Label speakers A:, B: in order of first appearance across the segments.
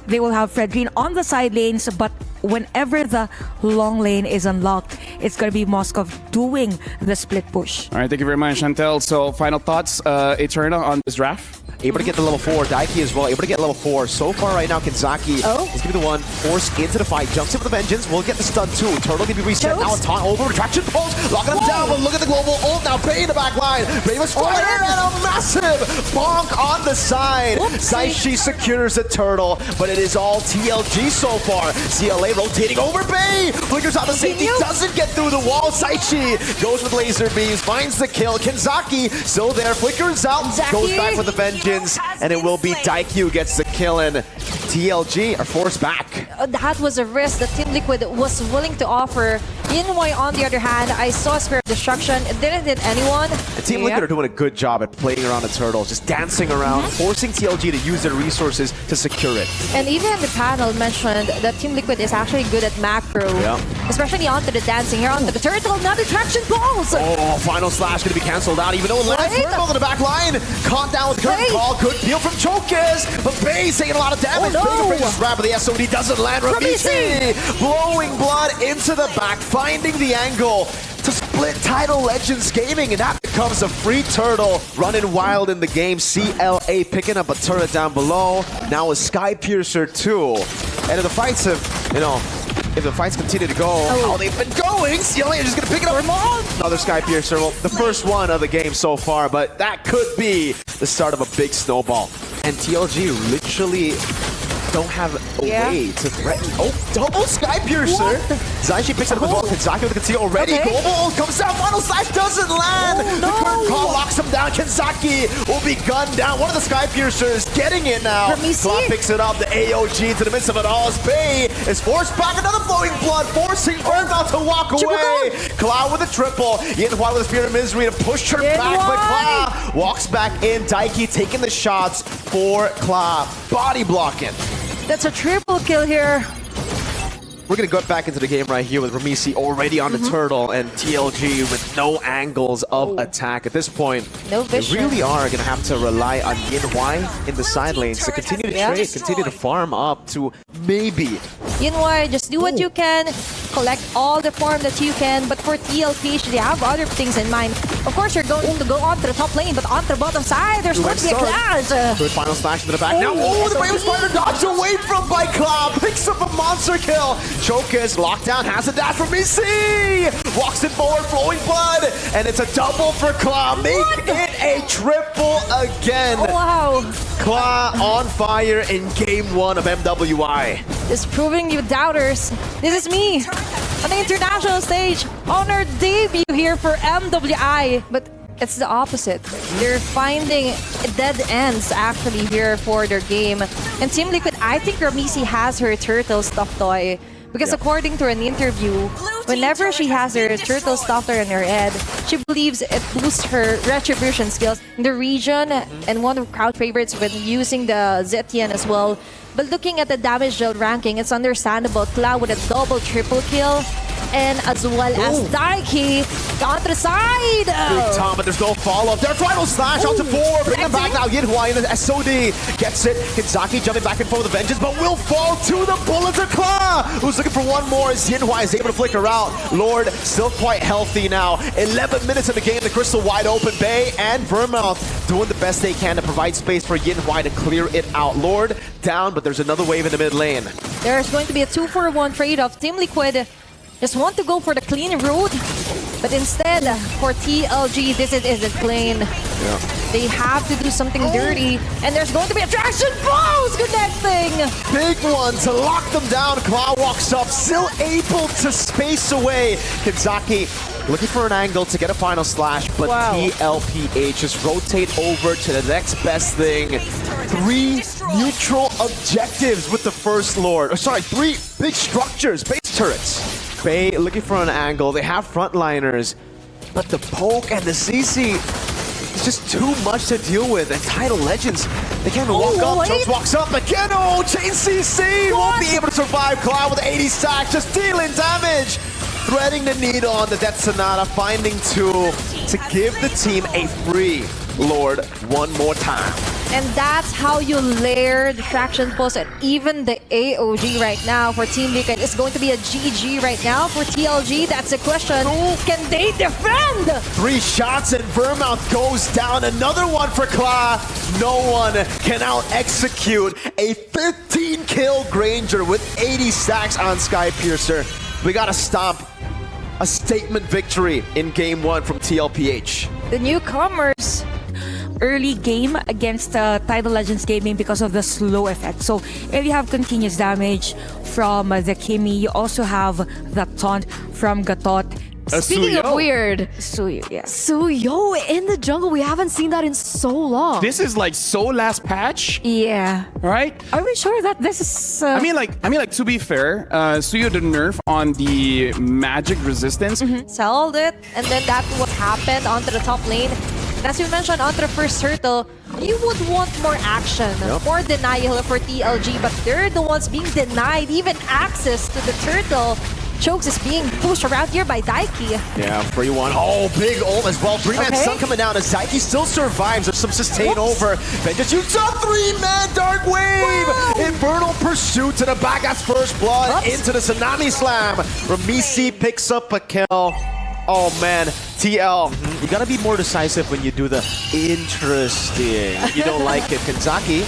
A: they will have Fred Green on the side lanes, but whenever the long lane is unlocked, it's going to be Moskov doing the split push.
B: All right, thank you very much, Chantel. So, final thoughts, Eterna, on this draft?
C: Able to get the level 4. Daiki as well, able to get level 4. So far right now, Kinzaki is going to be the one forced into the fight. Jumps in with the Vengeance. Will get the stun too. Turtle can be reset. Now it's over. Retraction pulse. Locking him down. But look at the global ult now. Bay in the back line. Raven Strider and a massive bonk on the side. Zaishi secures the Turtle, but it is all TLG so far. CLA rotating over Bay. Flickers out the safety. Doesn't get through the wall. Zaishi goes with laser beams. Finds the kill. Kinzaki still there. Flickers out. Goes back with the Vengeance. And it will be Daiki who gets the kill, and TLG are forced back.
D: That was a risk that Team Liquid was willing to offer. Yinhui, on the other hand, I saw Spear of Destruction. It didn't hit anyone.
C: And Team Liquid are doing a good job at playing around the Turtles, just dancing around, forcing TLG to use their resources to secure it.
D: And even the panel mentioned that Team Liquid is actually good at macro. Especially onto the dancing. Here onto the Turtle, now the traction balls!
C: Oh, final slash going to be cancelled out, even though it lands Turtle in the back line. Caught down with curtain call, good peel from Chokers, but Bay's taking a lot of damage. Big grab, but the SOD doesn't land. Ramisi blowing blood into the back, finding the angle to split Tidal Legends Gaming, and that becomes a free Turtle running wild in the game. CLA picking up a turret down below. Now a Sky Piercer too. And if the fights have, if the fights continue to go how they've been going, CLA is just going to pick it up. Another Sky Piercer, well, the first one of the game so far, but that could be the start of a big snowball. And TLG literally don't have a way to threaten. Oh, double Sky Piercer. Zaishi picks it up as well. Kinzaki with the conceal already. Global comes down. Final slash doesn't land. The current call locks him down. Kinzaki will be gunned down. One of the Sky Piercers getting it now. Claw picks it up. The AOG into the midst of it all. As Bay is forced back. Another flowing blood, forcing Virtus to walk away. Claw with a triple. Yinhui with a Spear of Misery to push her back. But Claw walks back in. Daiki taking the shots for Claw. Body blocking.
D: That's a triple kill here.
C: We're going to go back into the game right here with Ramisi already on the Turtle and TLG with no angles of attack. At this point, they really are going to have to rely on Yinhui in the side lanes to continue to trade, continue to farm up to maybe.
D: Yinhui, just do what you can, collect all the farm that you can, but for TLP, they have other things in mind. Of course, you're going to go onto the top lane, but onto the bottom side, there's going to be a clash.
C: Good final slash into the back. Now, the Brave Spider dodged away from by Claw, picks up a monster kill. Chokers locked down, has a dash from BC. Walks it forward, flowing blood, and it's a double for Claw. Make it a triple again.
D: Wow.
C: Claw on fire in game 1 of MWI.
D: Just proving you doubters, this is me on the international stage on our debut here for MWI, but it's the opposite. They're finding dead ends actually here for their game. And Team Liquid, I think Ramisi has her turtle stuffed toy. Because according to an interview, whenever she has her turtle stuffed toy in her head, she believes it boosts her retribution skills in the region and one of crowd favorites with using the Zetian as well. But looking at the damage dealt ranking, it's understandable. Cloud with a double triple kill. And as well as Daiki on the side.
C: Good time, but there's no follow-up. Their final slash out to 4. Bring them back now. Yinhui in the SOD gets it. Kinzaki jumping back and forth with the Vengeance, but will fall to the bullets of Claw, who's looking for one more as Yinhui is able to flicker out. Lord still quite healthy now. 11 minutes in the game. The Crystal wide open. Bay and Vermouth doing the best they can to provide space for Yinhui to clear it out. Lord down, but there's another wave in the mid lane.
D: There's going to be a 2-for-1 trade-off. Team Liquid just want to go for the clean route, but instead, for TLG, this isn't clean. They have to do something dirty, and there's going to be a traction balls connecting!
C: Big one to lock them down. Claw walks up, still able to space away. Kinzaki looking for an angle to get a final slash, but TLPH just rotate over to the next best thing. 3 neutral objectives with the first Lord. Oh, sorry, 3 big structures, base turrets. Bay looking for an angle. They have frontliners, but the poke and the CC is just too much to deal with. And Tidal Legends, they can't even walk up. Chokes walks up again. Oh, Chain CC won't be able to survive. Cloud with 80 stacks, just dealing damage. Threading the needle on the Death Sonata, finding 2 to give the team a free Lord one more time.
D: And that's how you layer the traction pulse. And even the AOG right now for Team Liquid is going to be a GG right now for TLG. That's the question. Can they defend?
C: 3 shots and Vermouth goes down. Another one for Kla. No one can out-execute a 15-kill Granger with 80 stacks on Skypiercer. We gotta stop a statement victory in Game 1 from TLPH.
D: The newcomers.
A: Early game against Tidal Legends Gaming because of the slow effect. So if you have continuous damage from the Kimi, you also have the taunt from Gatot.
D: Speaking of weird,
A: Suyo, yes.
D: Suyo in the jungle, we haven't seen that in so long.
B: This is like so last patch,
A: Yeah.
B: right?
A: Are we sure that this is...
B: I mean, like to be fair, Suyo the nerf on the magic resistance.
D: Sold it, and then that what happened onto the top lane. And as you mentioned, onto the first turtle, you would want more action, more denial for TLG, but they're the ones being denied even access to the turtle. Chokes is being pushed around here by Daiki.
C: Yeah, free one. Oh, big ult as well. 3-man stun coming down as Daiki still survives. There's some sustain over. Vengeance shoots a 3-man Dark Wave. Infernal Pursuit to the back. That's first blood into the Tsunami Slam. Ramisi picks up a kill. Oh man, TL, you gotta be more decisive when you do the interesting. You don't like it. Kanzaki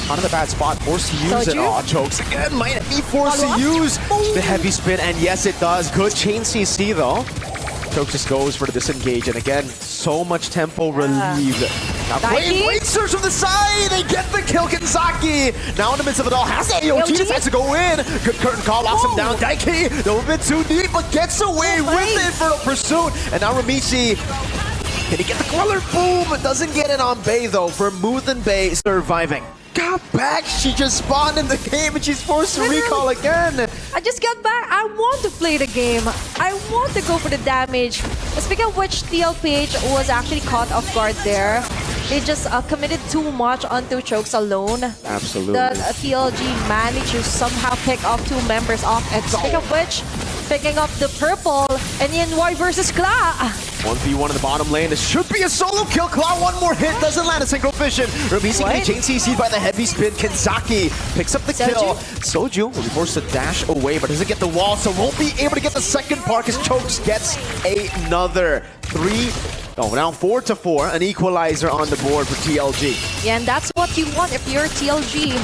C: on the bad spot, forced to use it. Oh, Chokes again, might be forced to use the heavy spin, and yes it does. Good chain CC though. Chokes just goes for the disengage, and again, so much tempo relieved. Now Blade Surge from the side, they get the kill. Kanzaki, now in the midst of it all, has the AOG, decides to go in. Good curtain call, locks him down. Daiki, a little bit too deep, but gets away with the Infernal Pursuit. And now Ramisi, can he get the color? Boom, doesn't get it on Bay though, for Vermouth Bay surviving. Got back, she just spawned in the game and she's forced to recall again.
D: I just got back. I want to play the game. I want to go for the damage. Speaking of which, TLPH was actually caught off guard there. They just committed too much onto Chokes alone.
C: Absolutely.
D: The TLG managed to somehow pick off 2 members off. And speaking of which, picking up the purple and Yenwai versus Kla.
C: 1v1 in the bottom lane. This should be a solo kill. Claw, one more hit, doesn't land a synchro vision. Ramisi getting chain CC'd by the heavy spin. Kanzaki picks up the kill. Soju will be forced to dash away, but doesn't get the wall, so won't be able to get the second part because Chokes gets another 4-4, an equalizer on the board for TLG.
D: Yeah, and that's what you want if you're TLG.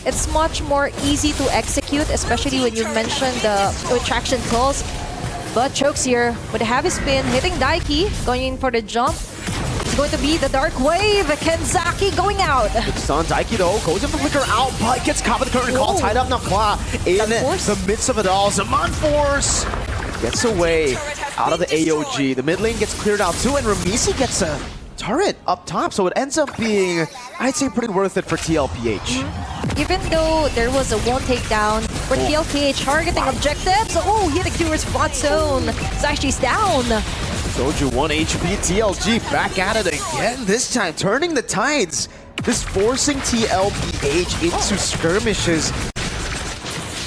D: It's much more easy to execute, especially when you mention the attraction tools. But Chokes here with a heavy spin, hitting Daiki, going in for the jump. It's going to be the Dark Wave. Kanzaki going out.
C: Good stun. Daiki though goes in for flicker out, but gets caught with the curtain call, tied up now. Kla in the midst of it all. Zaman Force gets away out of the AOG. The mid lane gets cleared out too, and Ramisi gets a turret up top, so it ends up being, I'd say, pretty worth it for TLPH.
D: Even though there was a one takedown for TLPH targeting objectives, hitting Curious Spot Zone. Zaishi's down.
C: Soju 1 HP, TLG back at it again, this time turning the tides. Just forcing TLPH into skirmishes.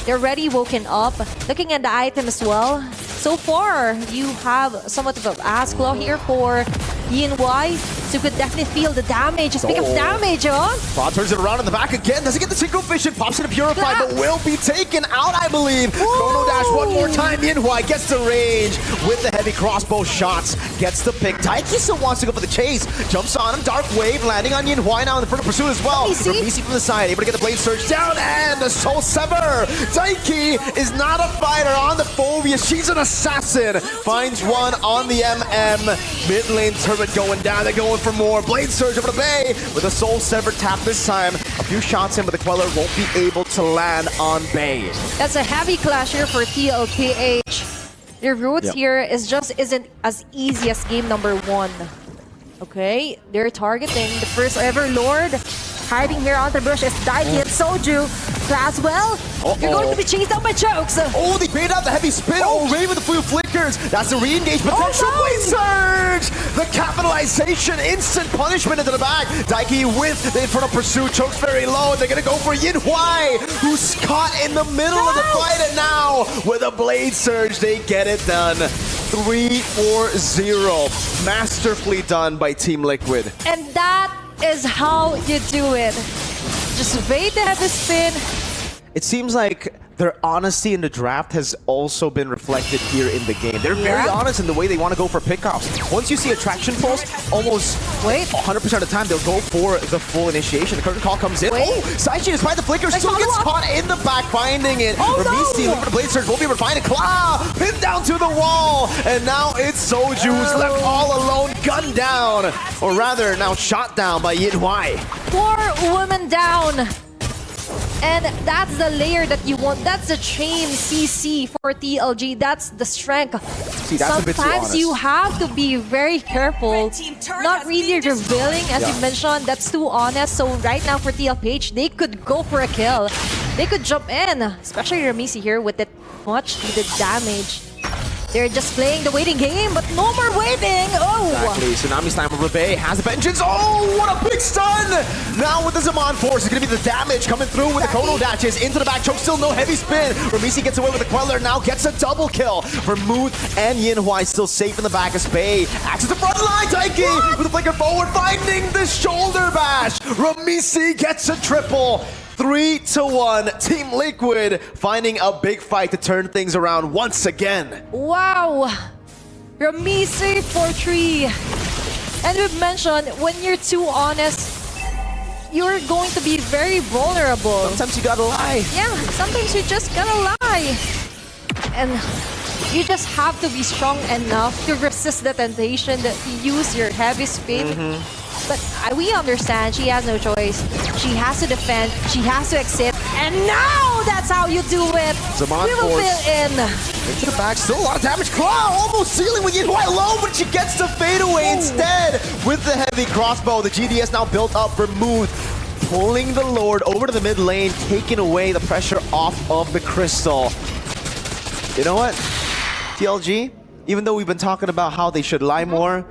D: They're already woken up. Looking at the item as well. So far, you have somewhat of an ass claw here for Yenwai. So you could definitely feel the damage. Speaking of damage,
C: Claw turns it around in the back again. Doesn't get the synchro vision. Pops in a Purify, but will be taken out, I believe. Chrono Dash one more time. Yenwai gets the range with the heavy crossbow shots. Gets the pick. Daiki still wants to go for the chase. Jumps on him. Dark Wave landing on Yenwai now in the front of pursuit as well. Ramisi from the side, able to get the Blade Surge down, and the Soul Sever. Daiki is not a fighter on the Phobia. She's an assassin. Finds one on the MM. Mid lane turret going down. They're going for more. Blade Surge over the Bay with a Soul Sever tap this time. A few shots in, but the Queller won't be able to land on Bay.
D: That's a heavy clash here for TLPH. Their routes here isn't as easy as game number 1. Okay, they're targeting the first ever Lord. Hiding here on the bush is Daiki and Soju. As well, you're going to be chased out by Chokes.
C: They bait out the heavy spin. Ray with the few flickers. That's the re-engage potential. Blade Surge! The capitalization, instant punishment into the back. Daiki with the Infernal Pursuit. Chokes very low. They're going to go for Yenwai, who's caught in the middle of the fight. And now, with a Blade Surge, they get it done. 3-4-0. Masterfully done by Team Liquid.
D: And that is how you do it. Just bait the heavy spin.
C: It seems like their honesty in the draft has also been reflected here in the game. They're very honest in the way they want to go for pickoffs. Once you see a traction pulse, almost 100% of the time they'll go for the full initiation. The curtain call comes in. Oh, Saichi, despite the flicker, still gets caught in the back, finding it. Ramisi looking for the blade surge, won't be able to find it. Kla pinned down to the wall, and now it's Soju who's left all alone, gunned down, or rather now shot down by Yinhuai.
D: 4 women down. And that's the layer that you want. That's the chain CC for TLG. That's the strength.
C: See, that's a bit too
D: Sometimes
C: honest.
D: you have to be very careful. Not really revealing, as you mentioned. That's too honest. So right now for TLPH, they could go for a kill. They could jump in, especially Ramisi here with that much needed damage. They're just playing the waiting game, but no more waiting. Oh!
C: Exactly. Tsunami Slam of Rebay has the vengeance. Oh, what a big stun! Now with the Zaman Force, it's going to be the damage coming through with the Kono dashes into the back choke. Still no heavy spin. Ramisi gets away with the Queller. Now gets a double kill. Vermouth and Yinhuai still safe in the back as Bay acts the front line. Taiki with a flicker forward, finding the shoulder bash. Ramisi gets a triple. 3-1, Team Liquid finding a big fight to turn things around once again.
D: Wow! Ramisi for 3. And we've mentioned, when you're too honest, you're going to be very vulnerable.
C: Sometimes you gotta lie.
D: Yeah, sometimes you just gotta lie. And you just have to be strong enough to resist the temptation to use your heavy spin. But we understand she has no choice. She has to defend, she has to exit, and now that's how you do it.
C: Zaman
D: We will
C: Force.
D: fill in.
C: Into the back, still a lot of damage. Claw almost sealing with Yinhuai low, but she gets the fadeaway instead with the heavy crossbow. The GDS now built up. Vermouth pulling the Lord over to the mid lane, taking away the pressure off of the Crystal. You know what? TLG, even though we've been talking about how they should lie more,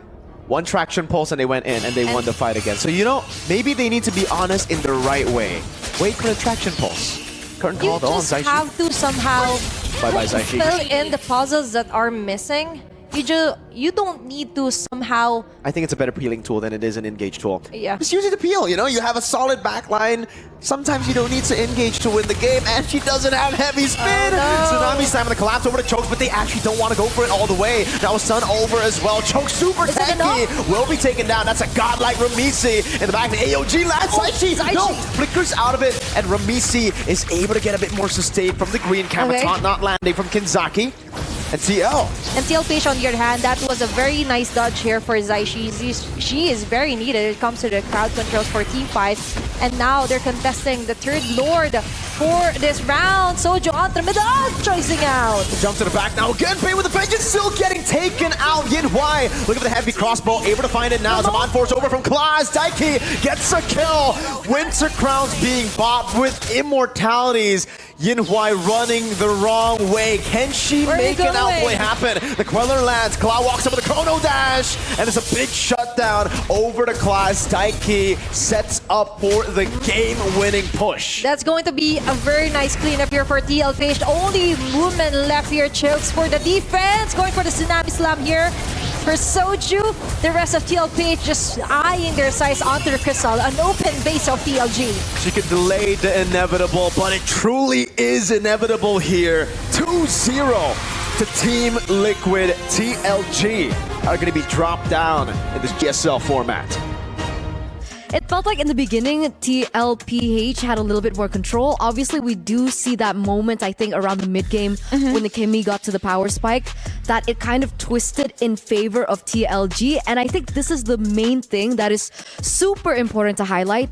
C: one traction pulse and they went in and they won the fight again. So, you know, maybe they need to be honest in the right way. Wait for the traction pulse. Curtain
D: You
C: called on
D: just
C: Zaichi.
D: have to somehow
C: Bye-bye, Zaichi.
D: fill in the puzzles that are missing. You don't need to somehow...
C: I think it's a better peeling tool than it is an engage tool.
D: Yeah.
C: Just use it to peel, you know? You have a solid backline. Sometimes you don't need to engage to win the game, and she doesn't have heavy spin! Tsunami Slam and the collapse over to Chokes, but they actually don't want to go for it all the way. Now Sun over as well. Choke super tanky. Will be taken down. That's a godlike Ramisi in the back. The AOG lands. Zaichi. No, flickers out of it, and Ramisi is able to get a bit more sustain from the green camera.
D: Okay.
C: Not landing from Kinzaki. And TL.
D: And TLPH, on the other hand, that was a very nice dodge here for Zaichi. She is very needed. It comes to the crowd controls for Team 5. And now they're contesting the third Lord for this round. Soju onto the middle, choicing out.
C: Jump to the back now again. Bay with the vengeance, still getting taken out. Yinhuai, look at the heavy crossbow, able to find it now. Zaman Force over from Claws. Daiki gets a kill. Winter Crowns being bought with immortalities. Yinhuai running the wrong way. Can she make an outplay happen? The Queller lands. Claw walks up with a Chrono Dash, and it's a big shutdown over to Claws. Daiki sets up for the game-winning push.
D: That's going to be a very nice cleanup here for TLPH. Only woman left here. Chokes for the defense. Going for the Tsunami Slam here. For Soju, the rest of TLPH just eyeing their sights onto the Crystal, an open base of TLG.
C: She could delay the inevitable, but it truly is inevitable here. 2-0 to Team Liquid. TLG are going to be dropped down in this GSL format.
E: It felt like in the beginning, TLPH had a little bit more control. Obviously, we do see that moment, I think, around the mid-game when the Kimmy got to the power spike, that it kind of twisted in favor of TLG. And I think this is the main thing that is super important to highlight.